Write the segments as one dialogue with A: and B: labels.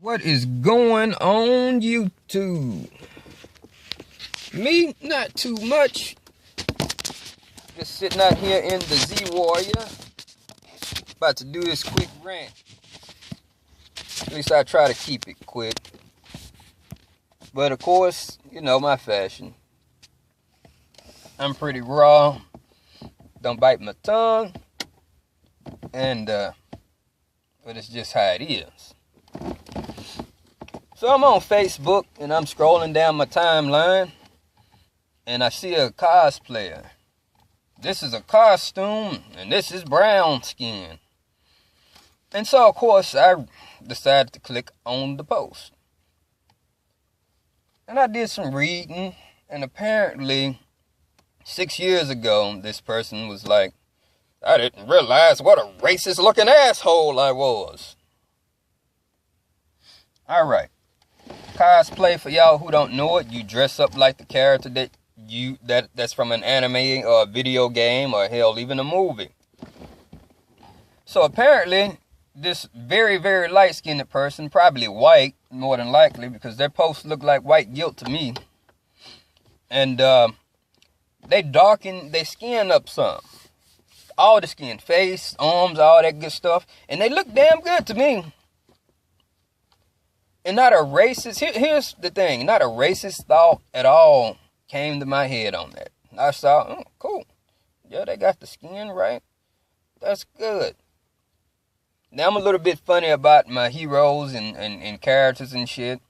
A: What is going on, YouTube? Me, not too much. Just sitting out here in the Z Warrior. About to do this quick rant. At least I try to keep it quick. But of course, you know my fashion. I'm pretty raw. Don't bite my tongue. And, but it's just how it is. So I'm on Facebook and I'm scrolling down my timeline and I see a cosplayer. This is a costume and this is brown skin. And so of course I decided to click on the post. And I did some reading, and apparently 6 years ago this person was like, I didn't realize what a racist looking asshole I was. Alright. Cosplay, for y'all who don't know it, you dress up like the character that's from an anime or a video game or hell, even a movie. So apparently, this very, very light-skinned person, probably white, more than likely, because their posts look like white guilt to me. And they darken their skin up some. All the skin, face, arms, all that good stuff. And they look damn good to me. And not a racist, here's the thing, not a racist thought at all came to my head on that. I saw, oh, cool. Yeah, they got the skin right. That's good. Now, I'm a little bit funny about my heroes and characters and shit.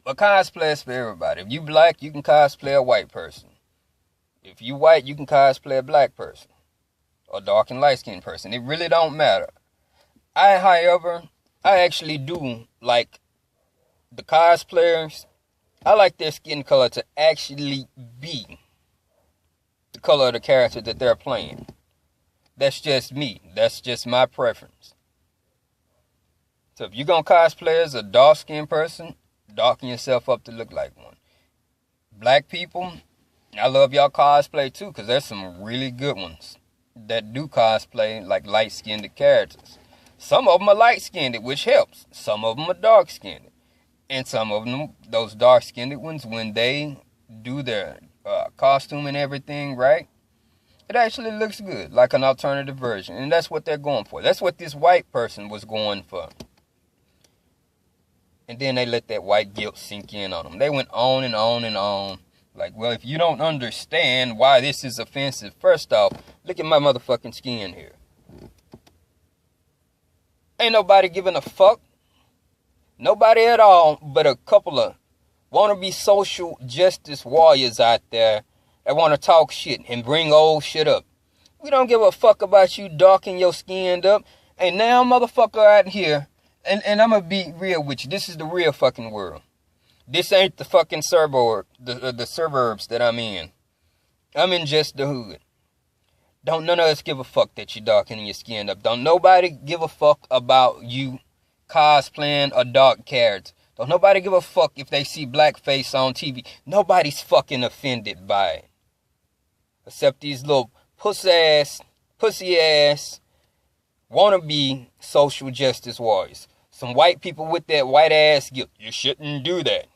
A: But cosplay is for everybody. If you black, you can cosplay a white person. If you white, you can cosplay a black person. Or dark and light-skinned person. It really don't matter. However, I actually do like the cosplayers. I like their skin color to actually be the color of the character that they're playing. That's just me. That's just my preference. So if you're going to cosplay as a dark-skinned person, darken yourself up to look like one. Black people, I love y'all cosplay too, because there's some really good ones that do cosplay like light-skinned characters. Some of them are light-skinned, which helps. Some of them are dark-skinned. And some of them, those dark-skinned ones, when they do their costume and everything, right? It actually looks good, like an alternative version. And that's what they're going for. That's what this white person was going for. And then they let that white guilt sink in on them. They went on and on and on. Like, well, if you don't understand why this is offensive, first off, look at my motherfucking skin here. Ain't nobody giving a fuck. Nobody at all but a couple of wannabe social justice warriors out there that want to talk shit and bring old shit up. We don't give a fuck about you darking your skin up. And now, motherfucker, out here, and I'm going to be real with you. This is the real fucking world. This ain't the fucking the suburbs that I'm in. I'm in just the hood. Don't none of us give a fuck that you darkening your skin up. Don't nobody give a fuck about you cosplaying a dark character. Don't nobody give a fuck if they see blackface on TV. Nobody's fucking offended by it. Except these little pussy ass, wannabe social justice warriors. Some white people with that white ass guilt. You shouldn't do that.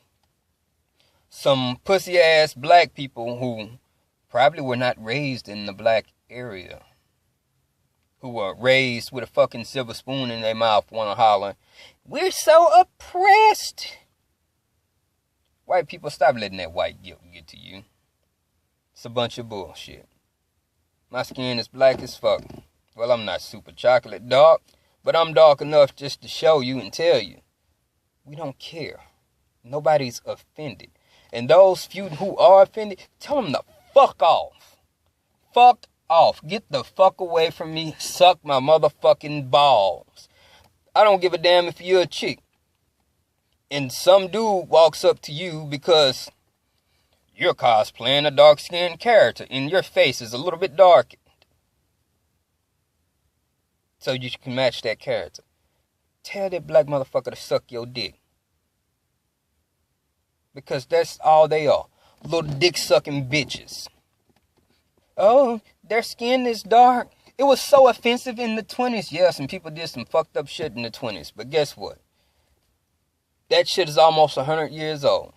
A: Some pussy ass black people who probably were not raised in the black area, who were raised with a fucking silver spoon in their mouth, want to holler, we're so oppressed. White people, stop letting that white guilt get to you. It's a bunch of bullshit. My skin is black as fuck. Well, I'm not super chocolate dark, but I'm dark enough just to show you and tell you, we don't care. Nobody's offended. And those few who are offended, tell them to fuck off. Fuck off. Get the fuck away from me. Suck my motherfucking balls. I don't give a damn if you're a chick. And some dude walks up to you because you're cosplaying a dark-skinned character and your face is a little bit darkened. So you can match that character. Tell that black motherfucker to suck your dick. Because that's all they are. Little dick-sucking bitches. Oh, their skin is dark. It was so offensive in the 20s. Yeah, some people did some fucked up shit in the 20s. But guess what? That shit is almost 100 years old.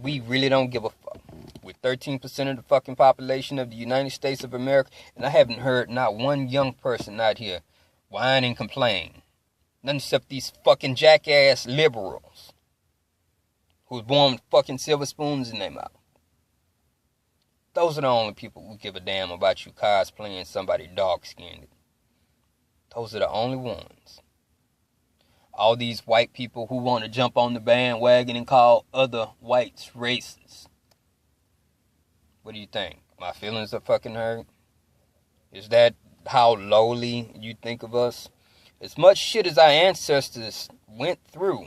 A: We really don't give a fuck. With 13% of the fucking population of the United States of America, and I haven't heard not one young person out here whine and complain. None except these fucking jackass liberals who was born with fucking silver spoons in their mouth. Those are the only people who give a damn about you cosplaying somebody dark-skinned. Those are the only ones. All these white people who want to jump on the bandwagon and call other whites racist. What do you think? My feelings are fucking hurt? Is that how lowly you think of us? As much shit as our ancestors went through,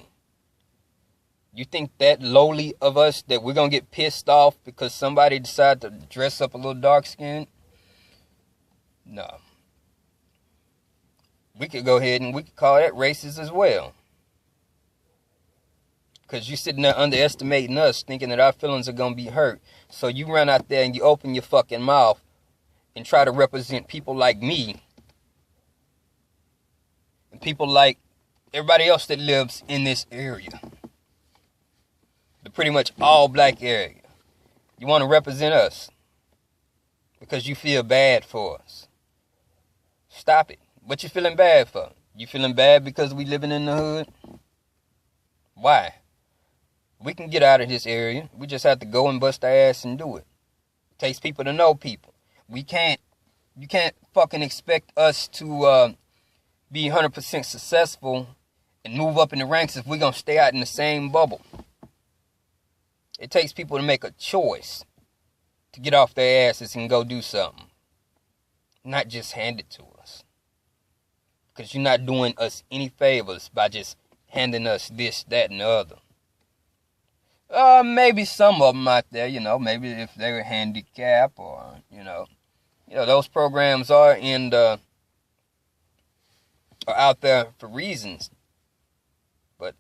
A: you think that lowly of us that we're going to get pissed off because somebody decided to dress up a little dark skinned? No. We could go ahead and we could call that racist as well. Because you're sitting there underestimating us, thinking that our feelings are going to be hurt. So you run out there and you open your fucking mouth and try to represent people like me. And people like everybody else that lives in this area. The pretty much all black area. You want to represent us. Because you feel bad for us. Stop it. What you feeling bad for? You feeling bad because we living in the hood? Why? We can get out of this area. We just have to go and bust our ass and do it. It takes people to know people. You can't fucking expect us to be 100% successful and move up in the ranks if we're going to stay out in the same bubble. It takes people to make a choice to get off their asses and go do something. Not just hand it to us. Because you're not doing us any favors by just handing us this, that, and the other. Maybe some of them out there, maybe if they were handicapped or, those programs are out there for reasons. But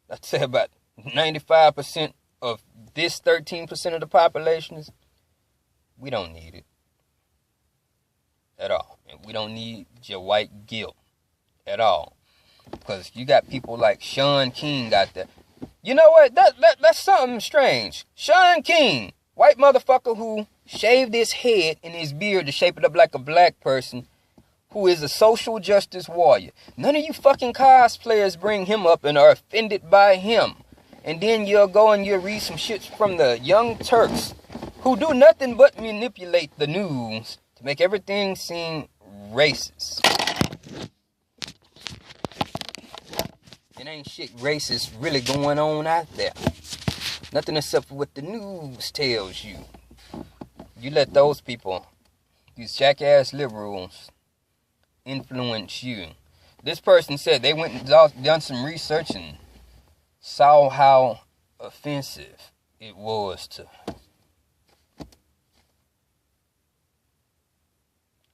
A: I'd say about 95% of this 13% of the population we don't need it. At all. And we don't need your white guilt at all. Because you got people like Sean King out there. You know what? That's something strange. Sean King, white motherfucker who shaved his head and his beard to shape it up like a black person, who is a social justice warrior. None of you fucking cosplayers bring him up and are offended by him. And then you'll go and you'll read some shit from the Young Turks, who do nothing but manipulate the news to make everything seem racist. It ain't shit racist really going on out there. Nothing except for what the news tells you. You let those people, these jackass liberals, influence you. This person said they went and done some research and saw how offensive it was to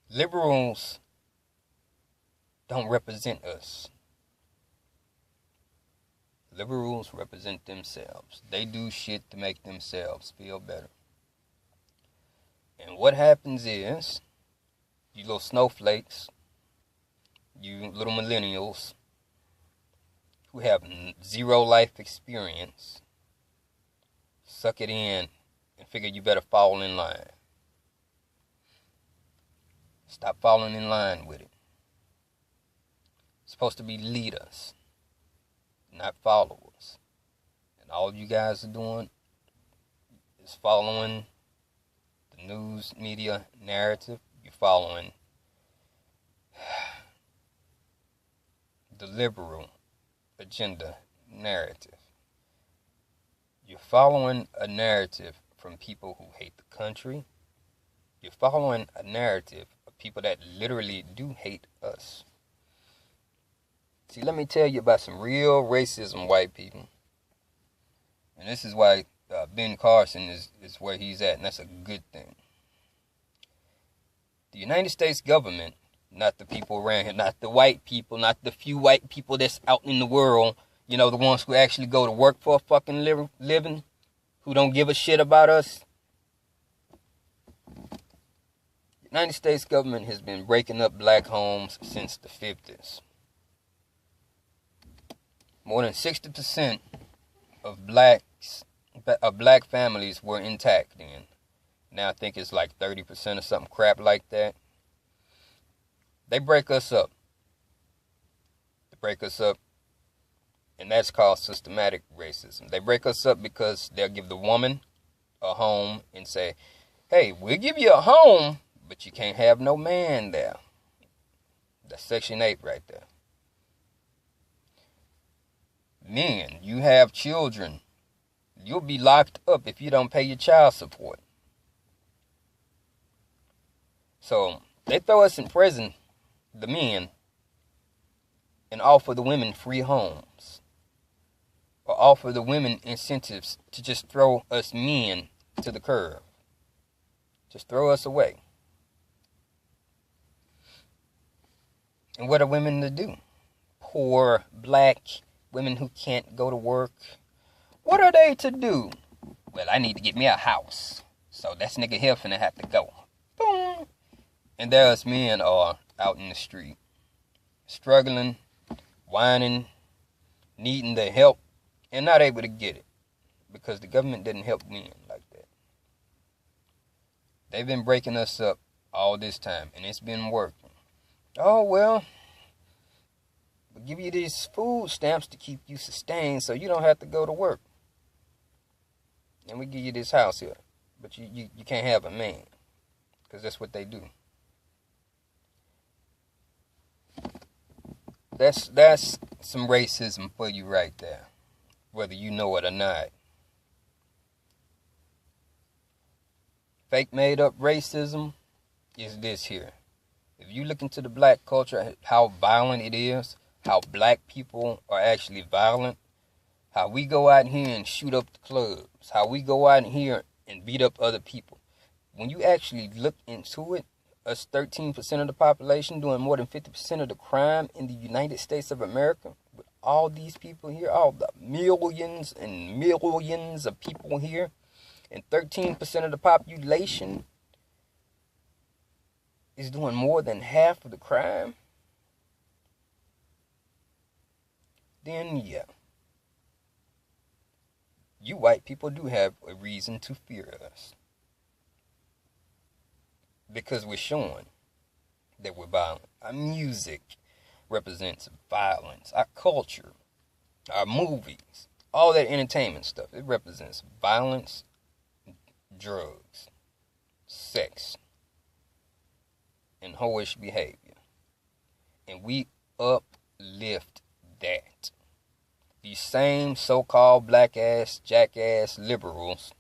A: liberals. Don't represent us. Liberals represent themselves. They do shit to make themselves feel better. And what happens is, you little snowflakes, you little millennials, who have zero life experience, suck it in and figure you better fall in line. Stop falling in line with it. It's supposed to be leaders, not followers. And all you guys are doing is following the news media narrative. You're following the liberal agenda narrative. You're following a narrative from people who hate the country. You're following a narrative of people that literally do hate us. See, let me tell you about some real racism, white people. And this is why Ben Carson is where he's at, and that's a good thing. The United States government, not the people around here, not the white people, not the few white people that's out in the world, the ones who actually go to work for a fucking living, who don't give a shit about us. The United States government has been breaking up black homes since the 50s. more than 60% of black families were intact then. Now I think it's like 30% or something crap like that. They break us up. And that's called systematic racism. They break us up because they'll give the woman a home and say, hey, we'll give you a home, but you can't have no man there. That's Section 8 right there. Men, you have children. You'll be locked up if you don't pay your child support. So they throw us in prison, the men, and offer the women free homes. Or offer the women incentives to just throw us men to the curb. Just throw us away. And what are women to do? Poor black women who can't go to work. What are they to do? Well, I need to get me a house. So that's nigga here finna have to go. Boom. And there us men are out in the street. Struggling, whining, needing the help, and not able to get it. Because the government didn't help men like that. They've been breaking us up all this time, and it's been working. Oh, well, we'll give you these food stamps to keep you sustained so you don't have to go to work. And we give you this house here. But you can't have a man. Because that's what they do. That's some racism for you right there. Whether you know it or not. Fake made up racism is this here. If you look into the black culture, how violent it is, how black people are actually violent, how we go out here and shoot up the clubs, how we go out here and beat up other people. When you actually look into it, us 13% of the population doing more than 50% of the crime in the United States of America, with all these people here, all the millions and millions of people here, and 13% of the population is doing more than half of the crime, then yeah. You white people do have a reason to fear us. Because we're showing that we're violent. Our music represents violence. Our culture, our movies, all that entertainment stuff, it represents violence, drugs, sex, and whorish behavior. And we uplift that. These same so-called black-ass, jackass liberals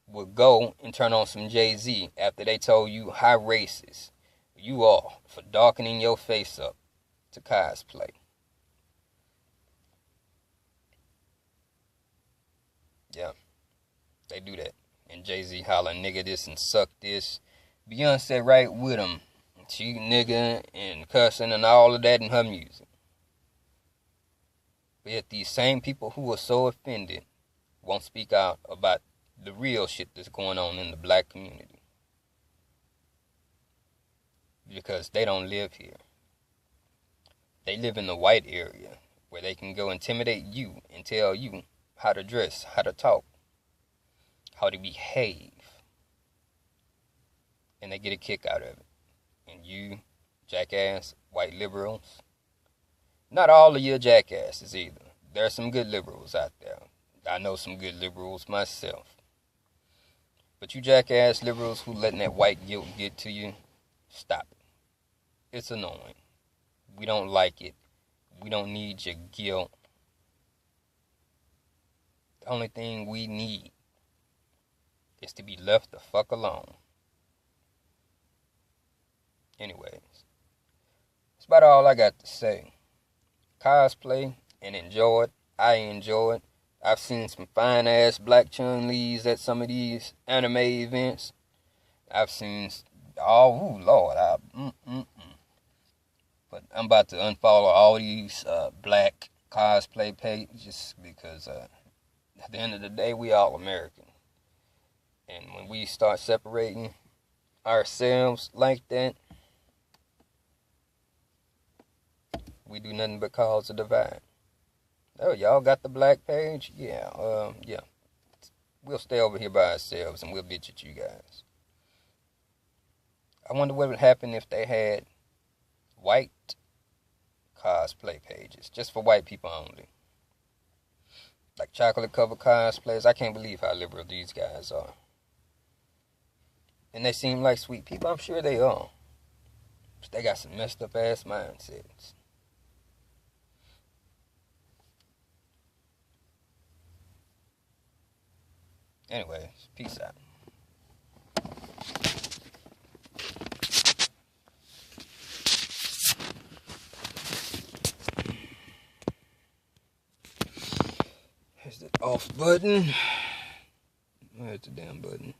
A: will go and turn on some Jay-Z after they told you how racist you are for darkening your face up to cosplay. Yeah, they do that. And Jay-Z holler, nigga this and suck this. Beyonce right with him. She nigga and cussing and all of that in her music. But yet these same people who are so offended won't speak out about the real shit that's going on in the black community. Because they don't live here. They live in the white area where they can go intimidate you and tell you how to dress, how to talk, how to behave. And they get a kick out of it. And you, jackass, white liberals, not all of you jackasses either. There are some good liberals out there. I know some good liberals myself. But you jackass liberals who letting that white guilt get to you, stop it. It's annoying. We don't like it. We don't need your guilt. The only thing we need is to be left the fuck alone. Anyways, that's about all I got to say. Cosplay and enjoy it. I enjoy it. I've seen some fine-ass black Chun-Lis at some of these anime events. I've seen, oh, Lord, But I'm about to unfollow all these black cosplay pages because at the end of the day, we all American. And when we start separating ourselves like that, we do nothing but cause a divide. Oh, y'all got the black page? Yeah, yeah. We'll stay over here by ourselves and we'll bitch at you guys. I wonder what would happen if they had white cosplay pages, just for white people only. Like chocolate cover cosplayers. I can't believe how liberal these guys are. And they seem like sweet people. I'm sure they are. But they got some messed up ass mindsets. Anyways, peace out. Here's the off button. Where's the damn button?